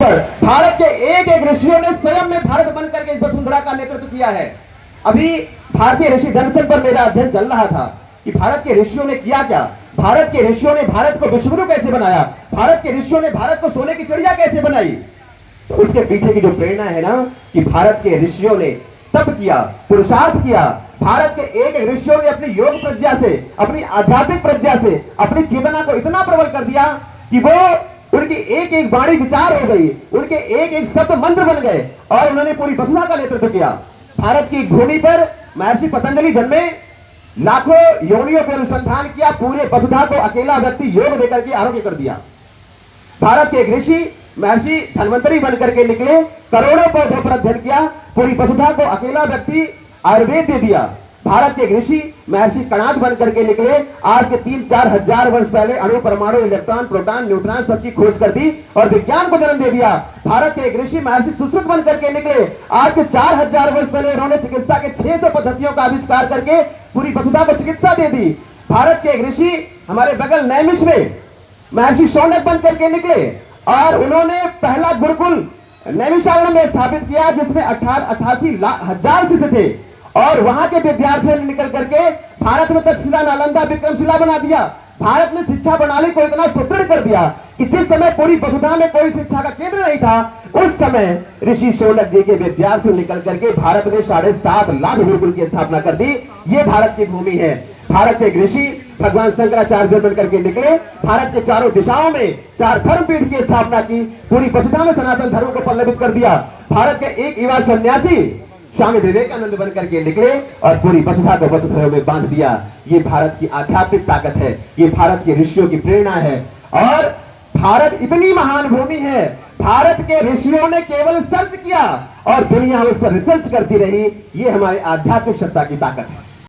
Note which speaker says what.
Speaker 1: भारत के एक एक ऋषियों ने स्वयं में भारत बनकर के इस वसुंधरा का नेतृत्व किया है। अभी भारतीय ऋषि दर्शन पर मेरा अध्ययन चल रहा था कि भारत के ऋषियों ने किया क्या। भारत के ऋषियों ने भारत को विश्वगुरु कैसे बनाया, भारत के ऋषियों ने भारत को सोने की चिड़िया कैसे बनाई। तो उसके पीछे की जो प्रेरणा है ना, कि भारत के ऋषियों ने तप किया, पुरुषार्थ किया। भारत के एक एक ऋषियों ने अपनी योग प्रज्ञा से, अपनी आध्यात्मिक प्रज्ञा से अपनी चेतना को इतना प्रबल कर दिया कि वो उनकी एक एक वाणी विचार हो गई, उनके एक एक शब्द मंत्र बन गए और उन्होंने पूरी वसुधा का नेतृत्व किया। भारत की भूमि पर महर्षि पतंजलि जन्मे, लाखों योनियों पर अनुसंधान किया, पूरे वसुधा को अकेला व्यक्ति योग देकर के आरोग्य कर दिया। भारत के एक ऋषि महर्षि धन्वंतरी बनकर के निकले, करोड़ों पौधों पर अध्ययन किया, पूरी वसुधा को अकेला व्यक्ति आयुर्वेद दे दिया। भारत के ऋषि महर्षि कणाद बनकर के निकले, आज से 3-4 हजार वर्ष पहले अणु, परमाणु, इलेक्ट्रॉन, प्रोटॉन, न्यूट्रॉन सबकी खोज कर दी और विज्ञान को जन्म दे दिया। भारत के एक ऋषि महर्षि सुश्रुत बनकर के निकले, आज से 4000 वर्ष पहले उन्होंने चिकित्सा के 600 पद्धतियों का आविष्कार करके पूरी वसुधा को चिकित्सा दे दी। भारत के एक ऋषि हमारे बगल नैमिष में महर्षि शौनक बनकर के निकले और उन्होंने पहला गुरुकुल नैमिषारण्य में स्थापित किया, जिसमें 88,000 शिष्य थे और वहां के विद्यार्थियों ने निकल करके भारत में तक्षशिला, नालंदा, विक्रमशिला बना दिया। भारत में शिक्षा प्रणाली को इतना सुदृढ़ कर दिया कि जिस समय पूरी वसुधा में कोई शिक्षा का केंद्र नहीं था, उस समय ऋषि शौनक जी के विद्यार्थी निकल करके भारत में 7.5 लाख गुरुकुल की स्थापना कर दी। ये भारत की भूमि है। भारत के ऋषि भगवान शंकराचार्य बनकर के निकले, भारत के चारों दिशाओं में 4 धर्मपीठ की स्थापना की, पूरी वसुधा में सनातन धर्म को पल्लवित कर दिया। भारत के एक युवा सन्यासी स्वामी विवेकानंद बनकर के निकले और पूरी वसुधा को वसुधरा में बांध दिया। ये भारत की आध्यात्मिक ताकत है, ये भारत के ऋषियों की प्रेरणा है। और भारत इतनी महान भूमि है, भारत के ऋषियों ने केवल सर्च किया और दुनिया उस पर रिसर्च करती रही। ये हमारी आध्यात्मिक सत्ता की ताकत है।